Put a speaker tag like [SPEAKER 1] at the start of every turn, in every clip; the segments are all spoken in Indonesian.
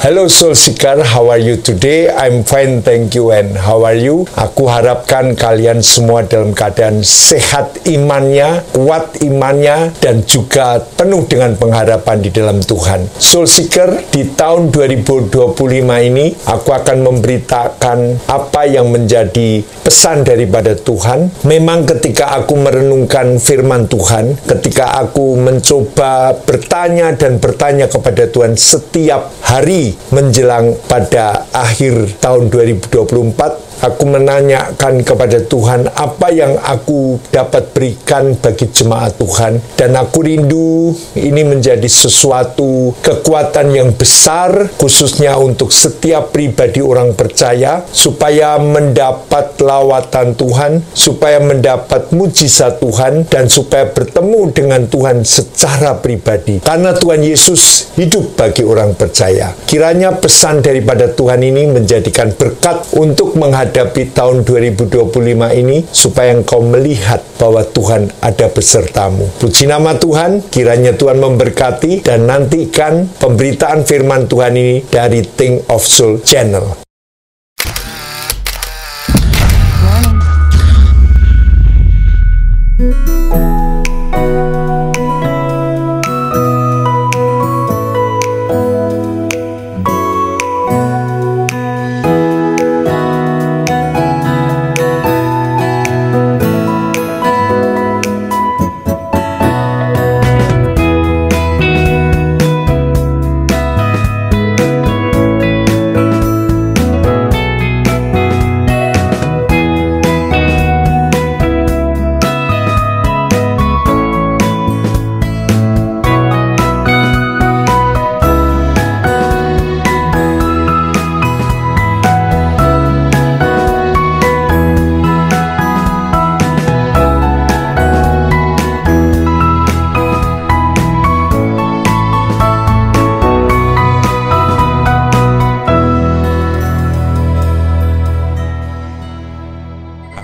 [SPEAKER 1] Hello Soul Seeker, how are you today? I'm fine, thank you. And how are you? Aku harapkan kalian semua dalam keadaan sehat imannya, kuat imannya, dan juga penuh dengan pengharapan di dalam Tuhan. Soul Seeker, di tahun 2025 ini, aku akan memberitakan apa yang menjadi pesan daripada Tuhan. Memang ketika aku merenungkan firman Tuhan, ketika aku mencoba bertanya dan bertanya kepada Tuhan setiap hari menjelang pada akhir tahun 2024, aku menanyakan kepada Tuhan apa yang aku dapat berikan bagi jemaat Tuhan. Dan aku rindu ini menjadi sesuatu kekuatan yang besar, khususnya untuk setiap pribadi orang percaya, supaya mendapat lawatan Tuhan, supaya mendapat mujizat Tuhan, dan supaya bertemu dengan Tuhan secara pribadi. Karena Tuhan Yesus hidup bagi orang percaya. Kiranya pesan daripada Tuhan ini menjadikan berkat untuk menghadapi tahun 2025 ini, supaya engkau melihat bahwa Tuhan ada besertamu. Puji nama Tuhan, kiranya Tuhan memberkati, dan nantikan pemberitaan firman Tuhan ini dari Think of Soul Channel.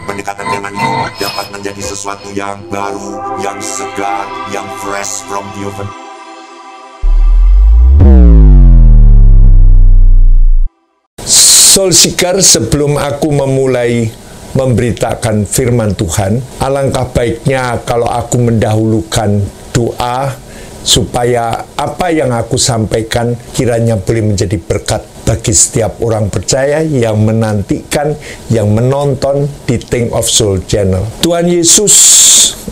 [SPEAKER 2] Pendekatan firman-Mu dapat menjadi sesuatu yang baru, yang segar, yang fresh from the oven.
[SPEAKER 1] Soul Seeker, sebelum aku memulai memberitakan firman Tuhan, alangkah baiknya kalau aku mendahulukan doa, supaya apa yang aku sampaikan kiranya boleh menjadi berkat bagi setiap orang percaya yang menantikan, yang menonton di Think of Soul Channel. Tuhan Yesus,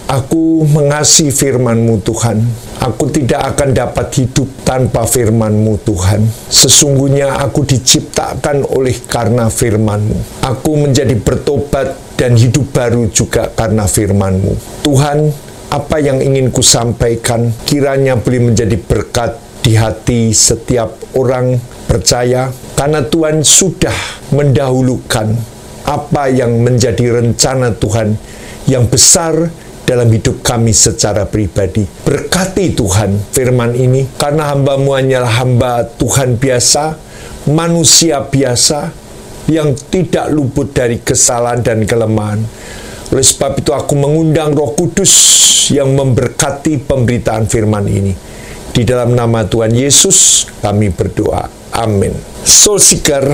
[SPEAKER 1] aku mengasihi firman-Mu Tuhan. Aku tidak akan dapat hidup tanpa firman-Mu Tuhan. Sesungguhnya aku diciptakan oleh karena firman-Mu. Aku menjadi bertobat dan hidup baru juga karena firman-Mu. Tuhan, apa yang ingin ku sampaikan kiranya boleh menjadi berkat di hati setiap orang percaya, karena Tuhan sudah mendahulukan apa yang menjadi rencana Tuhan yang besar dalam hidup kami secara pribadi. Berkati Tuhan firman ini, karena hamba-Mu hanyalah hamba Tuhan biasa, manusia biasa yang tidak luput dari kesalahan dan kelemahan. Oleh sebab itu aku mengundang Roh Kudus yang memberkati pemberitaan firman ini. Di dalam nama Tuhan Yesus kami berdoa. Amin. Soul Seeker,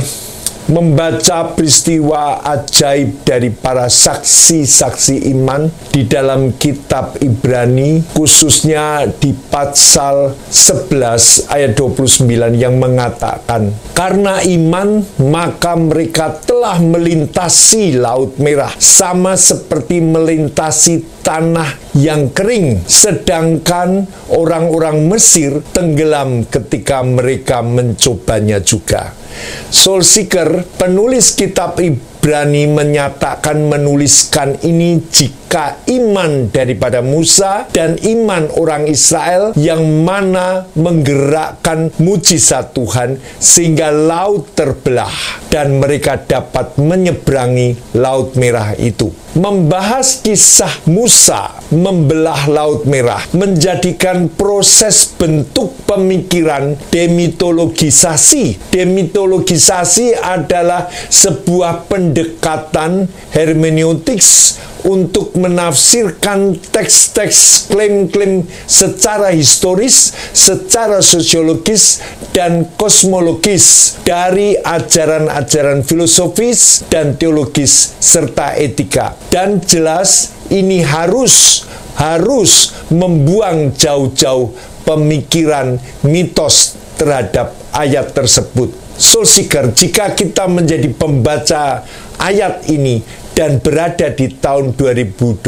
[SPEAKER 1] membaca peristiwa ajaib dari para saksi-saksi iman di dalam kitab Ibrani, khususnya di pasal 11 ayat 29 yang mengatakan, karena iman maka mereka telah melintasi Laut Merah, sama seperti melintasi tanah yang kering, sedangkan orang-orang Mesir tenggelam ketika mereka mencobanya juga. Soul Seeker, penulis kitab Ibrani menuliskan ini jika iman daripada Musa dan iman orang Israel yang mana menggerakkan mujizat Tuhan sehingga laut terbelah dan mereka dapat menyeberangi Laut Merah itu. Membahas kisah Musa membelah Laut Merah menjadikan proses bentuk pemikiran demitologisasi. Demitologisasi adalah sebuah pendapat pendekatan hermeneutiks untuk menafsirkan teks-teks klaim-klaim secara historis, secara sosiologis, dan kosmologis dari ajaran-ajaran filosofis dan teologis serta etika. Dan jelas ini harus membuang jauh-jauh pemikiran mitos terhadap ayat tersebut. Soul Seeker, jika kita menjadi pembaca ayat ini dan berada di tahun 2024,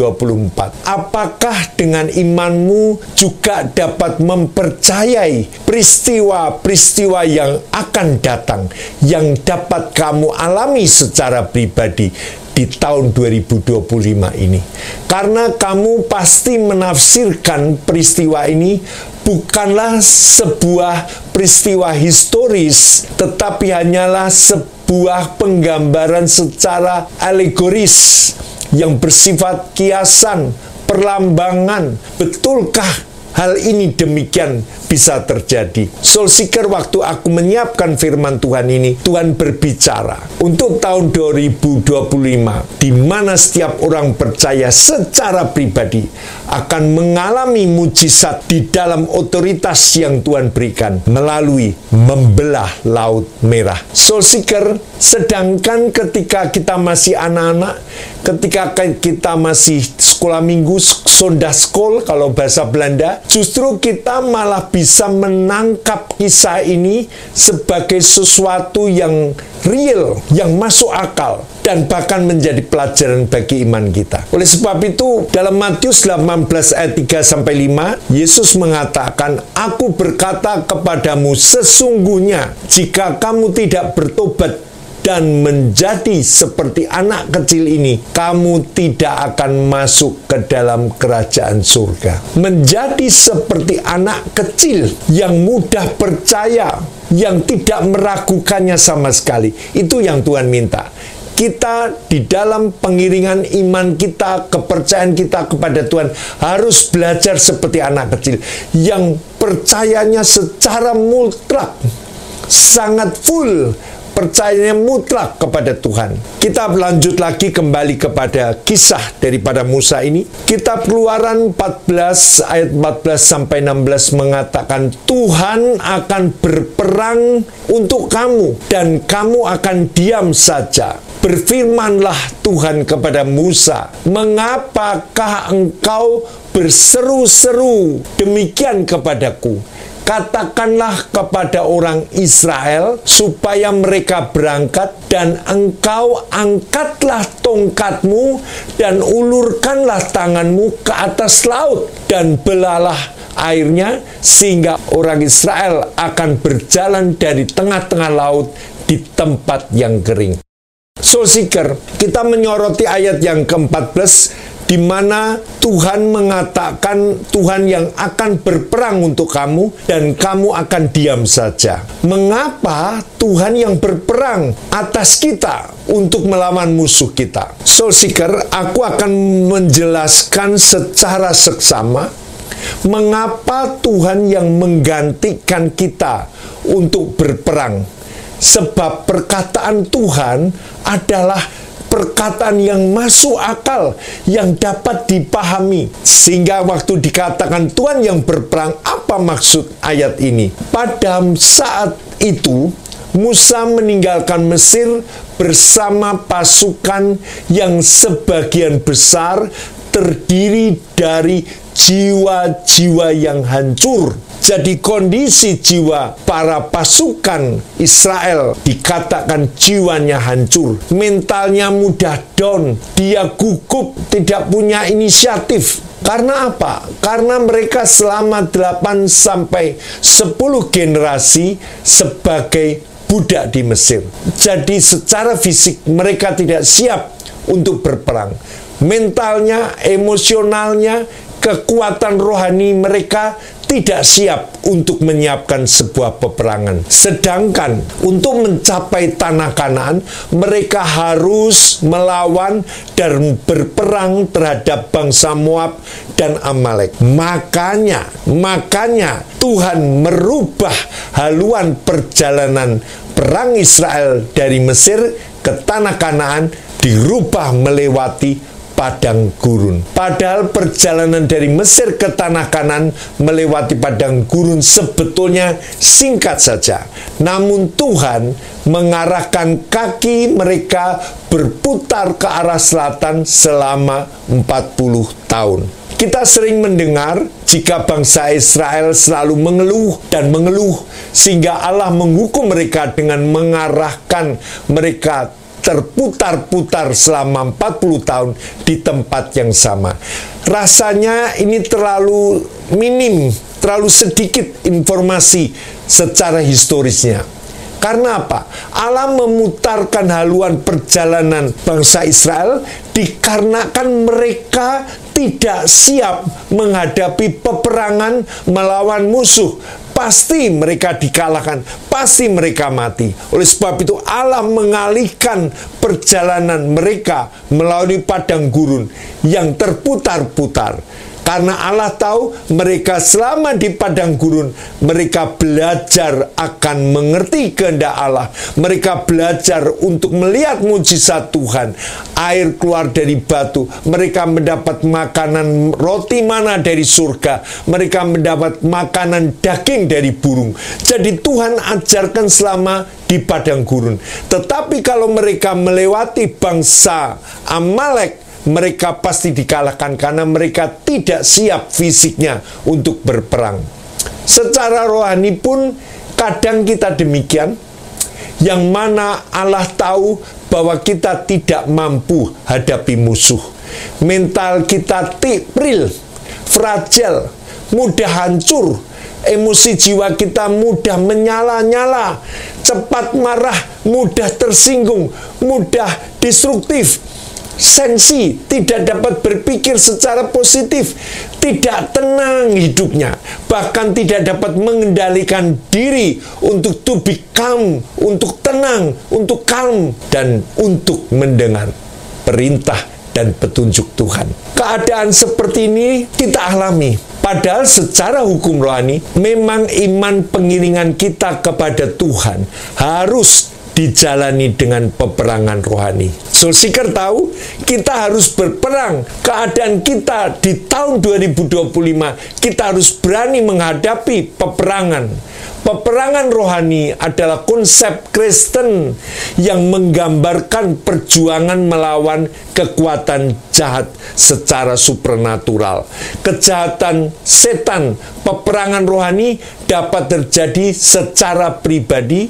[SPEAKER 1] apakah dengan imanmu juga dapat mempercayai peristiwa-peristiwa yang akan datang, yang dapat kamu alami secara pribadi di tahun 2025 ini? Karena kamu pasti menafsirkan peristiwa ini bukanlah sebuah peristiwa historis, tetapi hanyalah sebuah penggambaran secara alegoris yang bersifat kiasan, perlambangan. Betulkah hal ini demikian bisa terjadi? Soul Seeker, waktu aku menyiapkan firman Tuhan ini, Tuhan berbicara untuk tahun 2025, di mana setiap orang percaya secara pribadi akan mengalami mujizat di dalam otoritas yang Tuhan berikan melalui membelah Laut Merah. Soul Seeker, sedangkan ketika kita masih anak-anak, ketika kita masih sekolah minggu, Sondagschool kalau bahasa Belanda, justru kita malah bisa menangkap kisah ini sebagai sesuatu yang real, yang masuk akal, dan bahkan menjadi pelajaran bagi iman kita. Oleh sebab itu, dalam Matius 18 ayat 3-5, Yesus mengatakan, "Aku berkata kepadamu, sesungguhnya jika kamu tidak bertobat dan menjadi seperti anak kecil ini, kamu tidak akan masuk ke dalam kerajaan surga." Menjadi seperti anak kecil yang mudah percaya, yang tidak meragukannya sama sekali. Itu yang Tuhan minta. Kita di dalam pengiringan iman kita, kepercayaan kita kepada Tuhan harus belajar seperti anak kecil yang percayanya secara mutlak, sangat full, percayanya mutlak kepada Tuhan. Kita lanjut lagi kembali kepada kisah daripada Musa ini. Kitab Keluaran 14 ayat 14-16 mengatakan, Tuhan akan berperang untuk kamu dan kamu akan diam saja. Berfirmanlah Tuhan kepada Musa, mengapakah engkau berseru-seru demikian kepadaku? Katakanlah kepada orang Israel supaya mereka berangkat, dan engkau angkatlah tongkatmu dan ulurkanlah tanganmu ke atas laut dan belalah airnya, sehingga orang Israel akan berjalan dari tengah-tengah laut di tempat yang kering. Soul Seeker, kita menyoroti ayat yang ke-14 di mana Tuhan mengatakan Tuhan yang akan berperang untuk kamu dan kamu akan diam saja. Mengapa Tuhan yang berperang atas kita untuk melawan musuh kita? Soul Seeker, aku akan menjelaskan secara seksama mengapa Tuhan yang menggantikan kita untuk berperang. Sebab perkataan Tuhan adalah perkataan yang masuk akal, yang dapat dipahami. Sehingga waktu dikatakan Tuhan yang berperang, apa maksud ayat ini? Pada saat itu, Musa meninggalkan Mesir bersama pasukan yang sebagian besar terdiri dari jiwa-jiwa yang hancur. Jadi kondisi jiwa para pasukan Israel dikatakan jiwanya hancur. Mentalnya mudah down. Dia gugup, tidak punya inisiatif. Karena apa? Karena mereka selama 8-10 generasi sebagai budak di Mesir. Jadi secara fisik mereka tidak siap untuk berperang. Mentalnya, emosionalnya, kekuatan rohani mereka tidak siap untuk menyiapkan sebuah peperangan. Sedangkan untuk mencapai tanah Kanaan, mereka harus melawan dan berperang terhadap bangsa Moab dan Amalek. Makanya Tuhan merubah haluan perjalanan perang Israel dari Mesir ke tanah Kanaan dirubah melewati padang gurun. Padahal perjalanan dari Mesir ke tanah Kanaan melewati padang gurun sebetulnya singkat saja. Namun Tuhan mengarahkan kaki mereka berputar ke arah selatan selama 40 tahun. Kita sering mendengar jika bangsa Israel selalu mengeluh dan mengeluh sehingga Allah menghukum mereka dengan mengarahkan mereka terputar-putar selama 40 tahun di tempat yang sama. Rasanya ini terlalu minim, terlalu sedikit informasi secara historisnya. Karena apa? Allah memutarkan haluan perjalanan bangsa Israel dikarenakan mereka tidak siap menghadapi peperangan melawan musuh. Pasti mereka dikalahkan, pasti mereka mati. Oleh sebab itu Allah mengalihkan perjalanan mereka melalui padang gurun yang terputar-putar. Karena Allah tahu mereka selama di padang gurun, mereka belajar akan mengerti kehendak Allah. Mereka belajar untuk melihat mujizat Tuhan. Air keluar dari batu. Mereka mendapat makanan roti mana dari surga. Mereka mendapat makanan daging dari burung. Jadi Tuhan ajarkan selama di padang gurun. Tetapi kalau mereka melewati bangsa Amalek, mereka pasti dikalahkan karena mereka tidak siap fisiknya untuk berperang. Secara rohani pun kadang kita demikian, yang mana Allah tahu bahwa kita tidak mampu hadapi musuh. Mental kita tipril, fragile, mudah hancur. Emosi jiwa kita mudah menyala-nyala, cepat marah, mudah tersinggung, mudah destruktif. Sensi, tidak dapat berpikir secara positif, tidak tenang hidupnya, bahkan tidak dapat mengendalikan diri untuk to be calm, untuk tenang, untuk calm, dan untuk mendengar perintah dan petunjuk Tuhan. Keadaan seperti ini kita alami. Padahal secara hukum rohani, memang iman pengiringan kita kepada Tuhan harus dijalani dengan peperangan rohani. Soul Seeker tahu kita harus berperang. Keadaan kita di tahun 2025, kita harus berani menghadapi peperangan. Peperangan rohani adalah konsep Kristen yang menggambarkan perjuangan melawan kekuatan jahat secara supernatural. Kejahatan setan, peperangan rohani dapat terjadi secara pribadi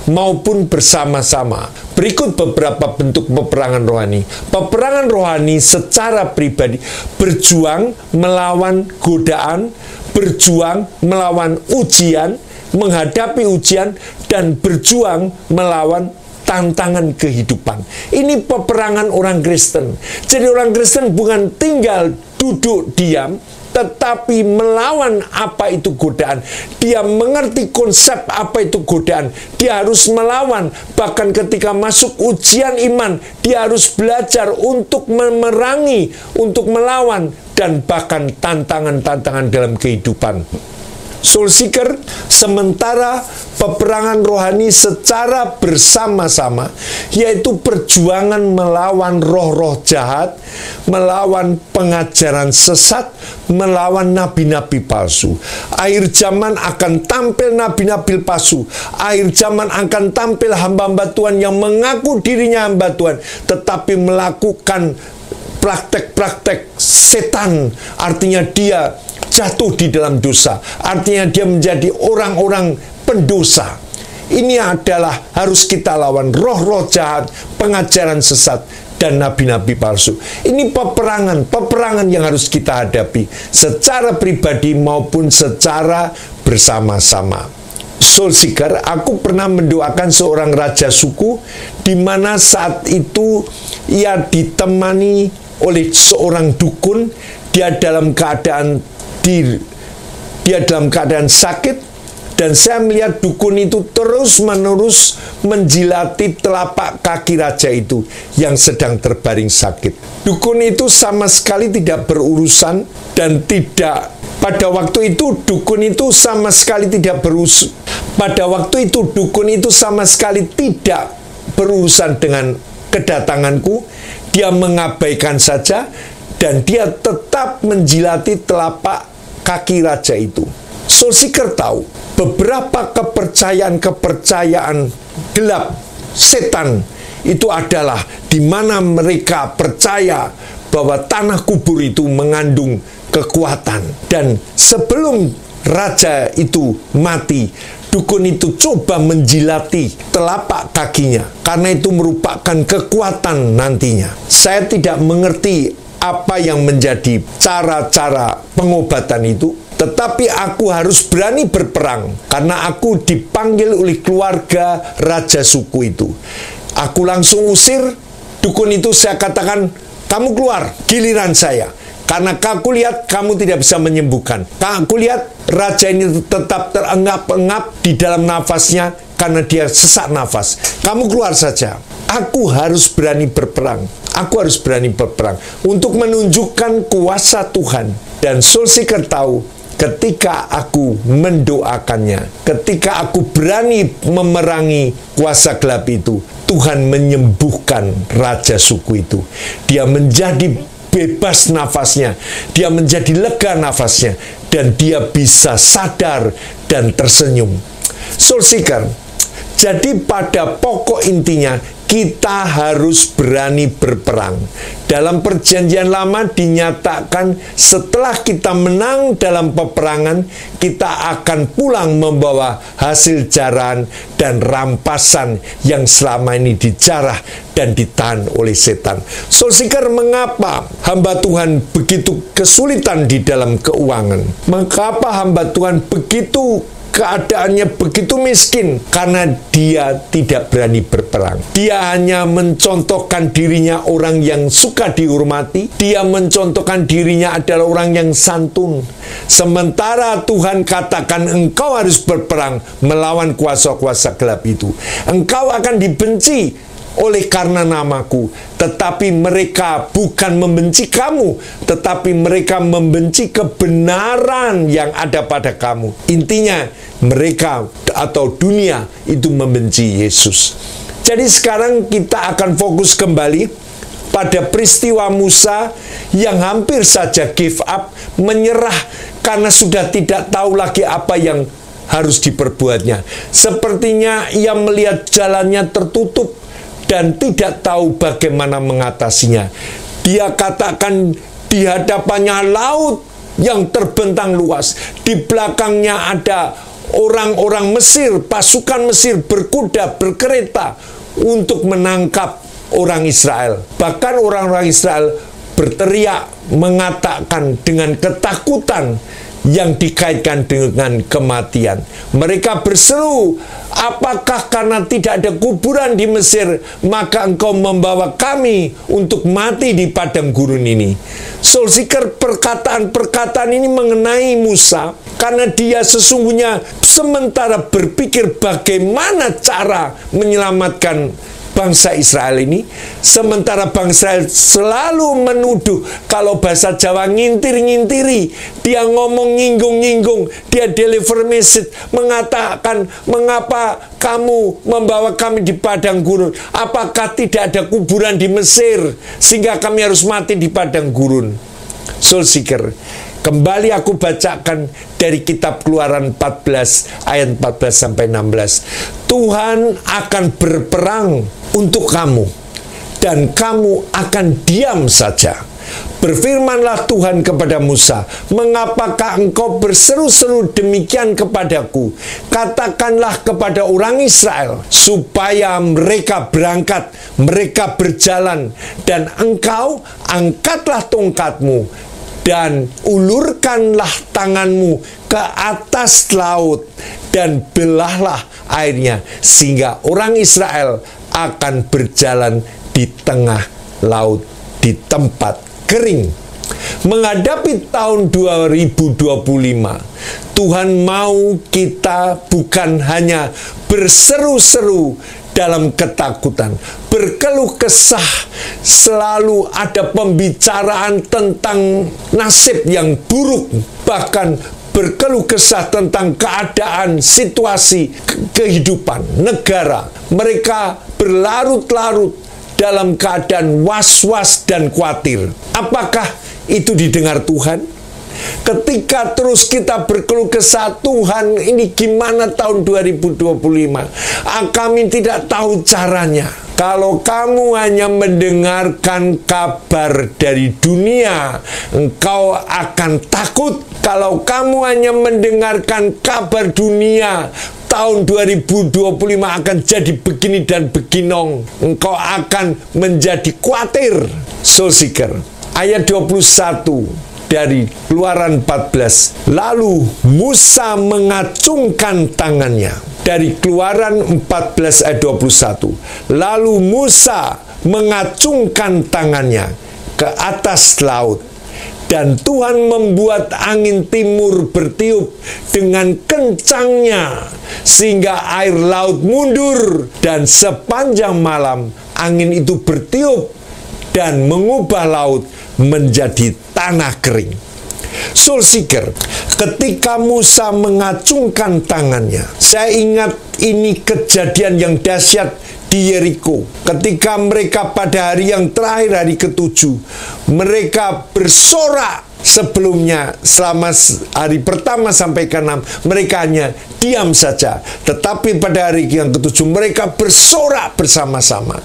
[SPEAKER 1] maupun bersama-sama. Berikut beberapa bentuk peperangan rohani. Peperangan rohani secara pribadi, berjuang melawan godaan, berjuang melawan ujian, menghadapi ujian, dan berjuang melawan tantangan kehidupan. Ini peperangan orang Kristen. Jadi orang Kristen bukan tinggal duduk diam, tetapi melawan apa itu godaan. Dia mengerti konsep apa itu godaan. Dia harus melawan. Bahkan ketika masuk ujian iman, dia harus belajar untuk memerangi, untuk melawan, dan bahkan tantangan-tantangan dalam kehidupan. Soul Seeker, sementara peperangan rohani secara bersama-sama, yaitu perjuangan melawan roh-roh jahat, melawan pengajaran sesat, melawan nabi-nabi palsu. Akhir zaman akan tampil nabi-nabi palsu. Akhir zaman akan tampil hamba-hamba Tuhan yang mengaku dirinya hamba Tuhan, tetapi melakukan praktek-praktek setan. Artinya dia jatuh di dalam dosa. Artinya dia menjadi orang-orang pendosa. Ini adalah harus kita lawan roh-roh jahat, pengajaran sesat, dan nabi-nabi palsu. Ini peperangan yang harus kita hadapi secara pribadi maupun secara bersama-sama. Soul Seeker, aku pernah mendoakan seorang raja suku di mana saat itu ia ditemani oleh seorang dukun. Dia dalam keadaan sakit, dan saya melihat dukun itu terus-menerus menjilati telapak kaki raja itu yang sedang terbaring sakit. Dukun itu sama sekali tidak berurusan dan tidak pada waktu itu dukun itu sama sekali tidak berurusan dengan kedatanganku, dia mengabaikan saja, dan dia tetap menjilati telapak kaki raja itu. Soul Seeker tahu beberapa kepercayaan gelap setan itu adalah di mana mereka percaya bahwa tanah kubur itu mengandung kekuatan. Dan sebelum raja itu mati, dukun itu coba menjilati telapak kakinya, karena itu merupakan kekuatan nantinya. Saya tidak mengerti apa yang menjadi cara-cara pengobatan itu, tetapi aku harus berani berperang karena aku dipanggil oleh keluarga raja suku itu. Aku langsung usir dukun itu, saya katakan, kamu keluar, giliran saya. Karena aku lihat kamu tidak bisa menyembuhkan. Aku lihat raja ini tetap terengap-engap di dalam nafasnya karena dia sesak nafas. Kamu keluar saja. Aku harus berani berperang. Aku harus berani berperang untuk menunjukkan kuasa Tuhan. Dan Soul Seeker tahu, ketika aku mendoakannya, ketika aku berani memerangi kuasa gelap itu, Tuhan menyembuhkan raja suku itu. Dia menjadi bebas nafasnya, dia menjadi lega nafasnya, dan dia bisa sadar dan tersenyum. Soul Seeker, jadi pada pokok intinya kita harus berani berperang. Dalam perjanjian lama dinyatakan setelah kita menang dalam peperangan, kita akan pulang membawa hasil jarahan dan rampasan yang selama ini dijarah dan ditahan oleh setan. Soul Seeker, mengapa hamba Tuhan begitu kesulitan di dalam keuangan? Mengapa hamba Tuhan begitu keadaannya begitu miskin? Karena dia tidak berani berperang. Dia hanya mencontohkan dirinya orang yang suka dihormati. Dia mencontohkan dirinya adalah orang yang santun. Sementara Tuhan katakan engkau harus berperang melawan kuasa-kuasa gelap itu. Engkau akan dibenci oleh karena namaku, tetapi mereka bukan membenci kamu, tetapi mereka membenci kebenaran yang ada pada kamu. Intinya mereka atau dunia itu membenci Yesus. Jadi sekarang kita akan fokus kembali pada peristiwa Musa yang hampir saja give up, menyerah karena sudah tidak tahu lagi apa yang harus diperbuatnya. Sepertinya ia melihat jalannya tertutup dan tidak tahu bagaimana mengatasinya. Dia katakan di hadapannya laut yang terbentang luas. Di belakangnya ada orang-orang Mesir, pasukan Mesir berkuda, berkereta untuk menangkap orang Israel. Bahkan orang-orang Israel berteriak, mengatakan dengan ketakutan yang dikaitkan dengan kematian. Mereka berseru, apakah karena tidak ada kuburan di Mesir, maka engkau membawa kami untuk mati di padang gurun ini? Soul Seeker, perkataan-perkataan ini mengenai Musa, karena dia sesungguhnya sementara berpikir bagaimana cara menyelamatkan bangsa Israel ini, sementara bangsa Israel selalu menuduh, kalau bahasa Jawa ngintir-ngintiri, dia ngomong nyinggung-nyinggung, dia deliver message, mengatakan, mengapa kamu membawa kami di padang gurun? Apakah tidak ada kuburan di Mesir sehingga kami harus mati di padang gurun? Soul Seeker, kembali aku bacakan dari kitab Keluaran 14 ayat 14 sampai 16. Tuhan akan berperang untuk kamu dan kamu akan diam saja. Berfirmanlah Tuhan kepada Musa, mengapakah engkau berseru-seru demikian kepadaku? Katakanlah kepada orang Israel supaya mereka berangkat, mereka berjalan, dan engkau angkatlah tongkatmu dan ulurkanlah tanganmu ke atas laut dan belahlah airnya, sehingga orang Israel akan berjalan di tengah laut di tempat kering. Menghadapi tahun 2025, Tuhan mau kita bukan hanya berseru-seru dalam ketakutan, berkeluh kesah, selalu ada pembicaraan tentang nasib yang buruk, bahkan berkeluh kesah tentang keadaan, situasi, kehidupan, negara. Mereka berlarut-larut dalam keadaan was-was dan khawatir. Apakah itu didengar Tuhan? Ketika terus kita berkeluh kesah, Tuhan ini gimana tahun 2025? Kami tidak tahu caranya. Kalau kamu hanya mendengarkan kabar dari dunia, engkau akan takut. Kalau kamu hanya mendengarkan kabar dunia, tahun 2025 akan jadi begini dan beginong, engkau akan menjadi khawatir. Soul Seeker, ayat 21 dari Keluaran 14. Lalu Musa mengacungkan tangannya. Dari Keluaran 14 ayat 21. Lalu Musa mengacungkan tangannya ke atas laut. Dan Tuhan membuat angin timur bertiup dengan kencangnya, sehingga air laut mundur. Dan sepanjang malam angin itu bertiup dan mengubah laut menjadi tanah kering. Soul Seeker, ketika Musa mengacungkan tangannya, saya ingat ini kejadian yang dahsyat di Yeriko. Ketika mereka pada hari yang terakhir, hari ke-7, mereka bersorak. Sebelumnya, selama hari pertama sampai ke-6, mereka hanya diam saja. Tetapi pada hari yang ke-7, mereka bersorak bersama-sama.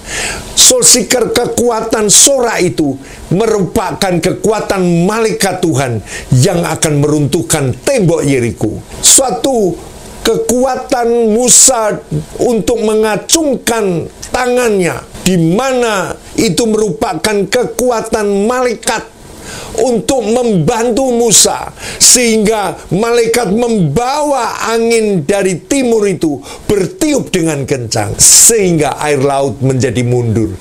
[SPEAKER 1] Soul Seeker, kekuatan sorak itu merupakan kekuatan malaikat Tuhan yang akan meruntuhkan tembok Yeriko. Suatu kekuatan Musa untuk mengacungkan tangannya, di mana itu merupakan kekuatan malaikat untuk membantu Musa, sehingga malaikat membawa angin dari timur itu bertiup dengan kencang, sehingga air laut menjadi mundur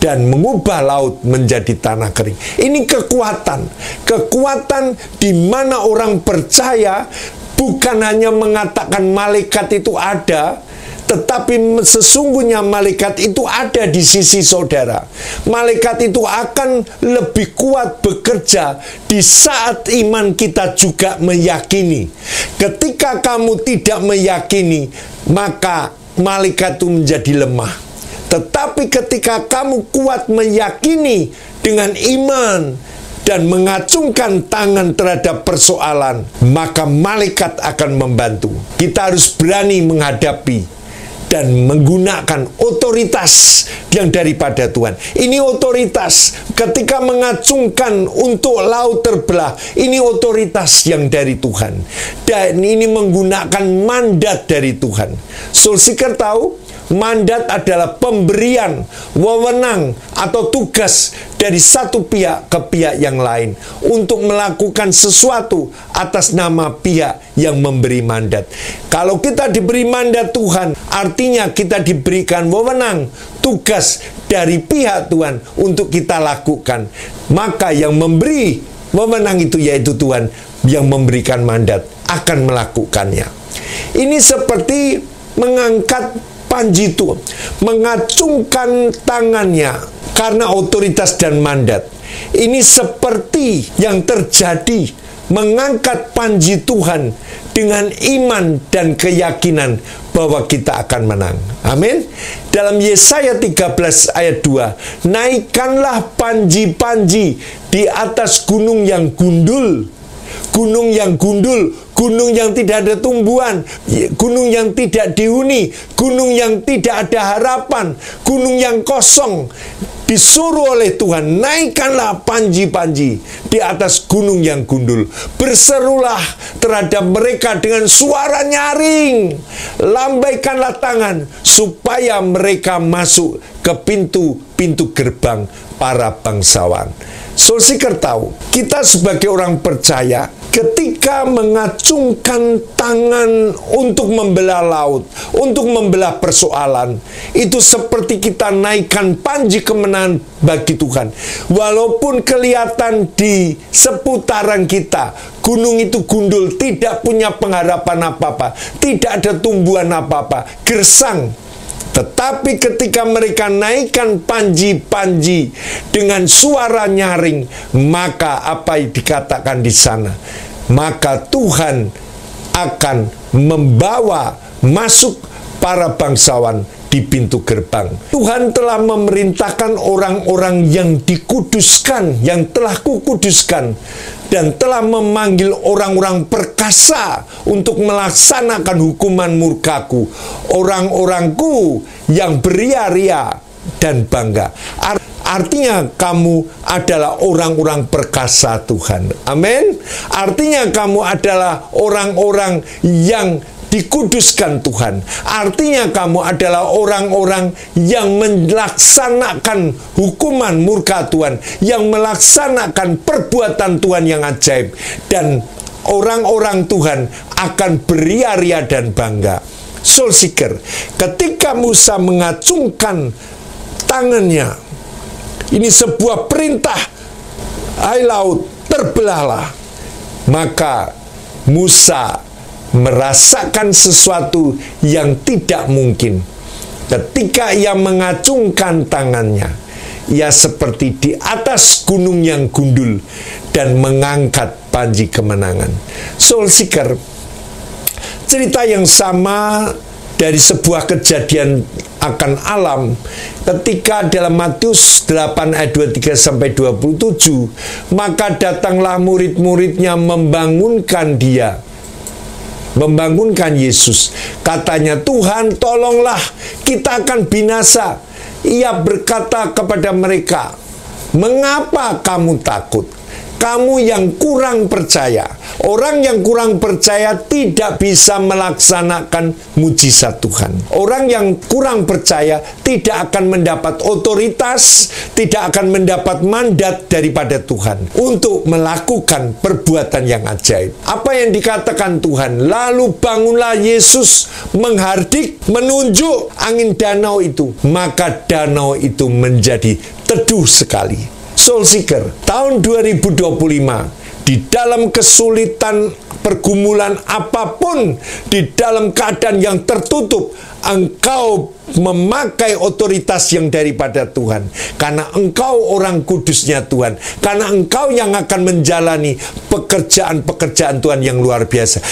[SPEAKER 1] dan mengubah laut menjadi tanah kering. Ini kekuatan di mana orang percaya bukan hanya mengatakan malaikat itu ada, tetapi sesungguhnya malaikat itu ada di sisi saudara. Malaikat itu akan lebih kuat bekerja di saat iman kita juga meyakini. Ketika kamu tidak meyakini, maka malaikat itu menjadi lemah. Tetapi ketika kamu kuat meyakini dengan iman dan mengacungkan tangan terhadap persoalan, maka malaikat akan membantu. Kita harus berani menghadapi dan menggunakan otoritas yang daripada Tuhan. Ini otoritas ketika mengacungkan untuk laut terbelah. Ini otoritas yang dari Tuhan. Dan ini menggunakan mandat dari Tuhan. Soul Seeker tahu, mandat adalah pemberian wewenang atau tugas dari satu pihak ke pihak yang lain untuk melakukan sesuatu atas nama pihak yang memberi mandat. Kalau kita diberi mandat Tuhan, artinya kita diberikan wewenang, tugas dari pihak Tuhan untuk kita lakukan. Maka yang memberi wewenang itu yaitu Tuhan, yang memberikan mandat akan melakukannya. Ini seperti mengangkat panji Tuhan, mengacungkan tangannya karena otoritas dan mandat. Ini seperti yang terjadi, mengangkat panji Tuhan dengan iman dan keyakinan bahwa kita akan menang. Amin. Dalam Yesaya 13 ayat 2, naikkanlah panji-panji di atas gunung yang gundul. Gunung yang gundul, gunung yang tidak ada tumbuhan, gunung yang tidak dihuni, gunung yang tidak ada harapan, gunung yang kosong. Disuruh oleh Tuhan, naikkanlah panji-panji di atas gunung yang gundul. Berserulah terhadap mereka dengan suara nyaring. Lambaikanlah tangan supaya mereka masuk ke pintu-pintu gerbang para bangsawan. Soul Seeker tahu, kita sebagai orang percaya, ketika mengacungkan tangan untuk membelah laut, untuk membelah persoalan, itu seperti kita naikkan panji kemenangan bagi Tuhan. Walaupun kelihatan di seputaran kita, gunung itu gundul, tidak punya pengharapan apa-apa, tidak ada tumbuhan apa-apa, gersang. Tetapi ketika mereka naikkan panji-panji dengan suara nyaring, maka apa yang dikatakan di sana? maka Tuhan akan membawa masuk para bangsawan di pintu gerbang. Tuhan telah memerintahkan orang-orang yang dikuduskan, yang telah kukuduskan, dan telah memanggil orang-orang perkasa untuk melaksanakan hukuman murkaku, orang-orangku yang beria-ria dan bangga. Artinya kamu adalah orang-orang perkasa Tuhan. Amin. Artinya kamu adalah orang-orang yang dikuduskan Tuhan. Artinya kamu adalah orang-orang yang melaksanakan hukuman murka Tuhan, yang melaksanakan perbuatan Tuhan yang ajaib, dan orang-orang Tuhan akan beria-ria dan bangga. Soul Seeker, ketika Musa mengacungkan tangannya, ini sebuah perintah, air laut terbelahlah, maka Musa merasakan sesuatu yang tidak mungkin. Ketika ia mengacungkan tangannya, ia seperti di atas gunung yang gundul dan mengangkat panji kemenangan. Soul Seeker, cerita yang sama dari sebuah kejadian akan alam, ketika dalam Matius 8 ayat 23-27, maka datanglah murid-muridnya membangunkan Yesus. Katanya, Tuhan tolonglah, kita akan binasa. Ia berkata kepada mereka, mengapa kamu takut? Kamu yang kurang percaya. Orang yang kurang percaya tidak bisa melaksanakan mujizat Tuhan. Orang yang kurang percaya tidak akan mendapat otoritas, tidak akan mendapat mandat daripada Tuhan untuk melakukan perbuatan yang ajaib. Apa yang dikatakan Tuhan? Lalu bangunlah Yesus menghardik, menunjuk angin danau itu. Maka danau itu menjadi teduh sekali. Soul Seeker, tahun 2025, di dalam kesulitan, pergumulan apapun, di dalam keadaan yang tertutup, engkau memakai otoritas yang daripada Tuhan. Karena engkau orang kudusnya Tuhan. Karena engkau yang akan menjalani pekerjaan-pekerjaan Tuhan yang luar biasa.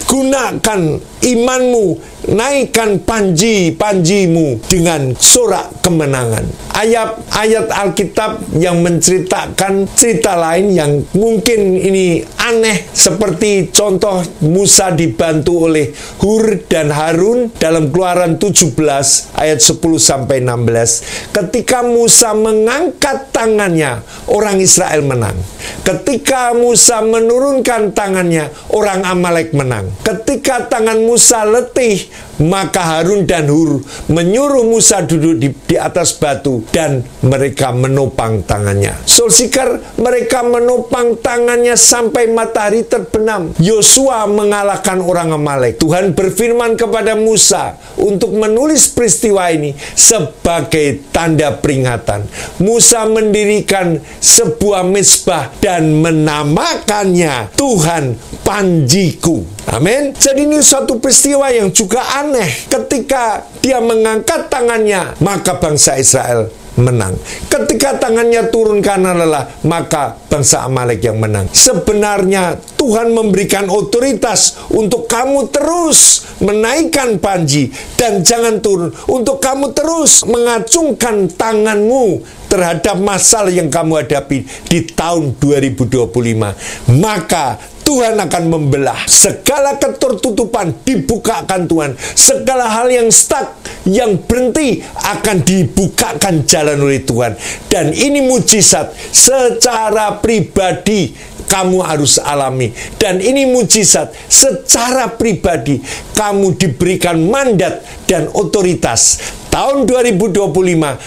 [SPEAKER 1] Gunakan imanmu, naikkan panji-panjimu dengan sorak kemenangan. Ayat Alkitab yang menceritakan cerita lain yang mungkin ini aneh, seperti contoh Musa dibantu oleh Hur dan Harun dalam Keluaran 17 ayat 10-16. Ketika Musa mengangkat tangannya, orang Israel menang. Ketika Musa menurunkan tangannya, orang Amalek menang. Ketika tangan Musa letih, maka Harun dan Hur menyuruh Musa duduk di atas batu dan mereka menopang tangannya. Soul Seeker, mereka menopang tangannya sampai matahari terbenam. Yosua mengalahkan orang Amalek. Tuhan berfirman kepada Musa untuk menulis peristiwa ini sebagai tanda peringatan. Musa mendirikan sebuah mezbah dan menamakannya Tuhan Panjiku. Amin. Jadi ini suatu peristiwa yang juga aneh. Ketika dia mengangkat tangannya, maka bangsa Israel menang. Ketika tangannya turun karena lelah, maka bangsa Amalek yang menang. Sebenarnya Tuhan memberikan otoritas untuk kamu terus menaikkan panji dan jangan turun. Untuk kamu terus mengacungkan tanganmu terhadap masalah yang kamu hadapi di tahun 2025. Maka Tuhan akan membelah segala ketertutupan, dibukakan Tuhan. Segala hal yang stuck, yang berhenti, akan dibukakan jalan oleh Tuhan. Dan ini mujizat secara pribadi kamu harus alami. Dan ini mujizat secara pribadi kamu diberikan mandat dan otoritas. Tahun 2025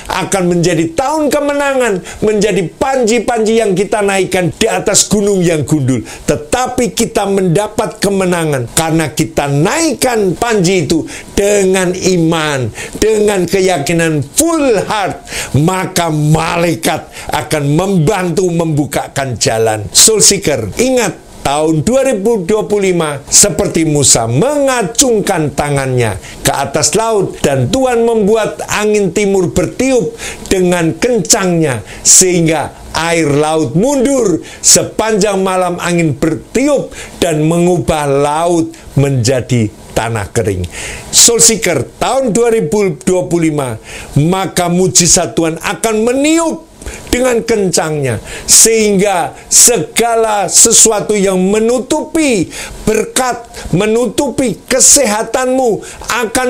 [SPEAKER 1] akan menjadi tahun kemenangan, menjadi panji-panji yang kita naikkan di atas gunung yang gundul. Tetapi kita mendapat kemenangan karena kita naikkan panji itu dengan iman, dengan keyakinan full heart. Maka malaikat akan membantu membukakan jalan. Soul Seeker, ingat, tahun 2025 seperti Musa mengacungkan tangannya ke atas laut dan Tuhan membuat angin timur bertiup dengan kencangnya sehingga air laut mundur, sepanjang malam angin bertiup dan mengubah laut menjadi tanah kering. Soul Seeker, tahun 2025, maka mujizat Tuhan akan meniup dengan kencangnya, sehingga segala sesuatu yang menutupi berkat, menutupi kesehatanmu akan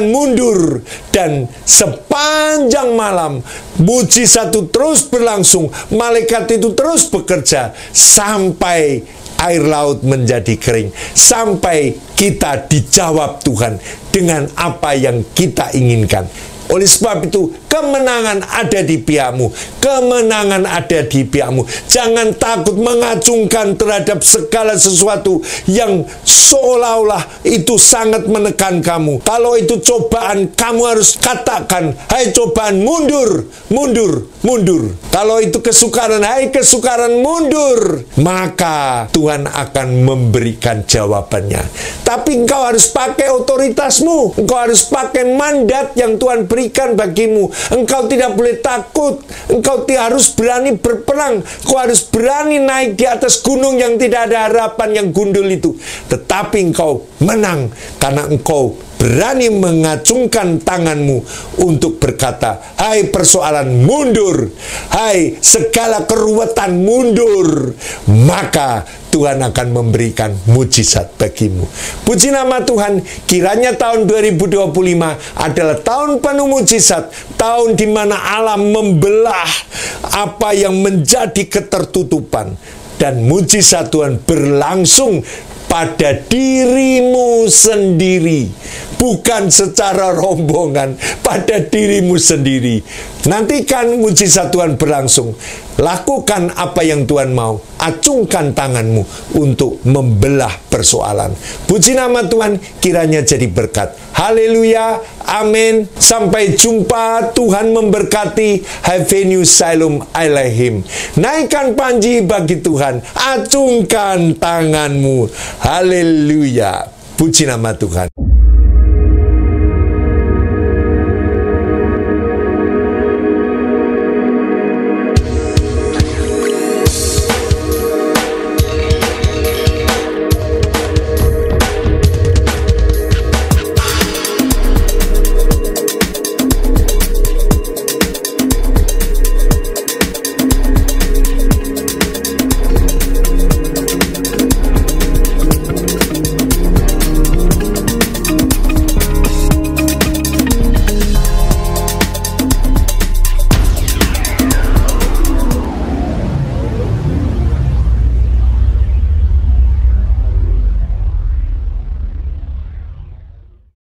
[SPEAKER 1] mundur, dan sepanjang malam mujizat itu terus berlangsung, malaikat itu terus bekerja sampai air laut menjadi kering, sampai kita dijawab Tuhan dengan apa yang kita inginkan. Oleh sebab itu, kemenangan ada di pihakmu. Kemenangan ada di pihakmu. Jangan takut mengacungkan terhadap segala sesuatu yang seolah-olah itu sangat menekan kamu. Kalau itu cobaan, kamu harus katakan, hai cobaan, mundur, mundur, mundur. Kalau itu kesukaran, hai kesukaran, mundur. Maka Tuhan akan memberikan jawabannya. Tapi engkau harus pakai otoritasmu. Engkau harus pakai mandat yang Tuhan berikan bagimu. Engkau tidak boleh takut. Engkau harus berani berperang. Engkau harus berani naik di atas gunung yang tidak ada harapan, yang gundul itu. Tetapi engkau menang karena engkau berani mengacungkan tanganmu untuk berkata, hai persoalan, mundur. Hai segala keruwetan, mundur. Maka Tuhan akan memberikan mujizat bagimu. Puji nama Tuhan, kiranya tahun 2025 adalah tahun penuh mujizat, tahun di mana Allah membelah apa yang menjadi ketertutupan, dan mujizat Tuhan berlangsung pada dirimu sendiri, bukan secara rombongan, pada dirimu sendiri. Nantikan mujizat Tuhan berlangsung. Lakukan apa yang Tuhan mau. Acungkan tanganmu untuk membelah persoalan. Puji nama Tuhan, kiranya jadi berkat. Haleluya, amin. Sampai jumpa, Tuhan memberkati. Havenu Shalom Alaihim. Naikkan panji bagi Tuhan. Acungkan tanganmu. Haleluya. Puji nama Tuhan.